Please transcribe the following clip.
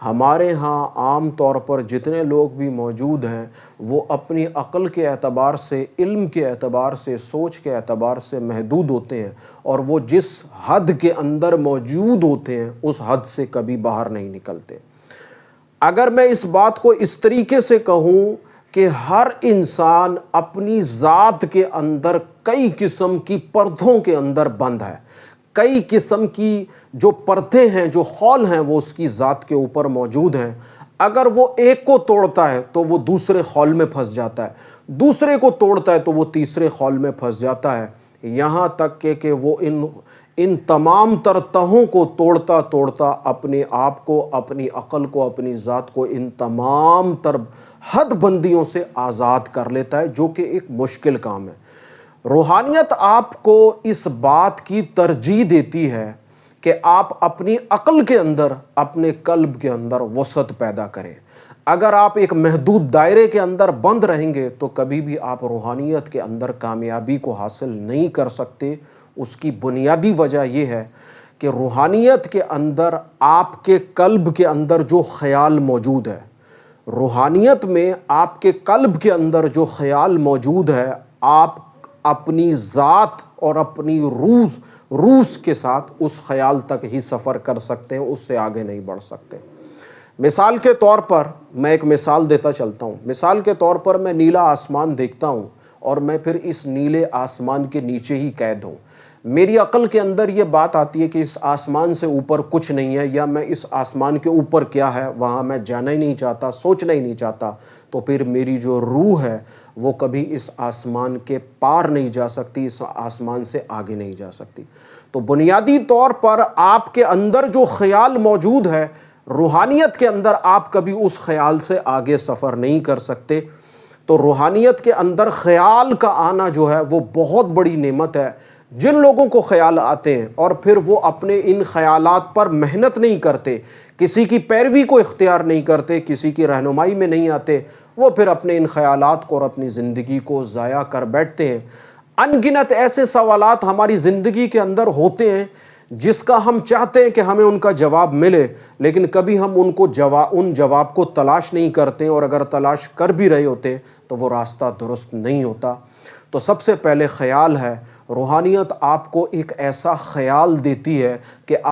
ہمارے ہاں عام طور پر جتنے لوگ بھی موجود ہیں وہ اپنی عقل کے اعتبار سے، علم کے اعتبار سے، سوچ کے اعتبار سے محدود ہوتے ہیں، اور وہ جس حد کے اندر موجود ہوتے ہیں اس حد سے کبھی باہر نہیں نکلتے۔ اگر میں اس بات کو اس طریقے سے کہوں کہ ہر انسان اپنی ذات کے اندر کئی قسم کی پردوں کے اندر بند ہے، کئی قسم کی جو پردے ہیں، جو خول ہیں، وہ اس کی ذات کے اوپر موجود ہیں۔ اگر وہ ایک کو توڑتا ہے تو وہ دوسرے خول میں پھنس جاتا ہے، دوسرے کو توڑتا ہے تو وہ تیسرے خول میں پھنس جاتا ہے، یہاں تک کہ وہ ان تمام تر تہوں کو توڑتا توڑتا اپنے آپ کو، اپنی عقل کو، اپنی ذات کو ان تمام تر حد بندیوں سے آزاد کر لیتا ہے، جو کہ ایک مشکل کام ہے۔ روحانیت آپ کو اس بات کی ترجیح دیتی ہے کہ آپ اپنی عقل کے اندر، اپنے قلب کے اندر وسعت پیدا کریں۔ اگر آپ ایک محدود دائرے کے اندر بند رہیں گے تو کبھی بھی آپ روحانیت کے اندر کامیابی کو حاصل نہیں کر سکتے۔ اس کی بنیادی وجہ یہ ہے کہ روحانیت کے اندر آپ کے قلب کے اندر جو خیال موجود ہے، روحانیت میں آپ کے قلب کے اندر جو خیال موجود ہے، آپ اپنی ذات اور اپنی روح کے ساتھ اس خیال تک ہی سفر کر سکتے ہیں، اس سے آگے نہیں بڑھ سکتے۔ مثال کے طور پر میں ایک مثال دیتا چلتا ہوں۔ مثال کے طور پر میں نیلا آسمان دیکھتا ہوں اور میں پھر اس نیلے آسمان کے نیچے ہی قید ہوں۔ میری عقل کے اندر یہ بات آتی ہے کہ اس آسمان سے اوپر کچھ نہیں ہے، یا میں اس آسمان کے اوپر کیا ہے وہاں میں جانا ہی نہیں چاہتا، سوچنا ہی نہیں چاہتا، تو پھر میری جو روح ہے وہ کبھی اس آسمان کے پار نہیں جا سکتی، اس آسمان سے آگے نہیں جا سکتی۔ تو بنیادی طور پر آپ کے اندر جو خیال موجود ہے، روحانیت کے اندر آپ کبھی اس خیال سے آگے سفر نہیں کر سکتے۔ تو روحانیت کے اندر خیال کا آنا جو ہے وہ بہت بڑی نعمت ہے۔ جن لوگوں کو خیال آتے ہیں اور پھر وہ اپنے ان خیالات پر محنت نہیں کرتے، کسی کی پیروی کو اختیار نہیں کرتے، کسی کی رہنمائی میں نہیں آتے، وہ پھر اپنے ان خیالات کو اور اپنی زندگی کو ضائع کر بیٹھتے ہیں۔ ان گنت ایسے سوالات ہماری زندگی کے اندر ہوتے ہیں جس کا ہم چاہتے ہیں کہ ہمیں ان کا جواب ملے، لیکن کبھی ہم ان جواب کو تلاش نہیں کرتے، اور اگر تلاش کر بھی رہے ہوتے تو وہ راستہ درست نہیں ہوتا۔ تو سب سے پہلے خیال ہے، روحانیت آپ کو ایک ایسا خیال دیتی ہے کہ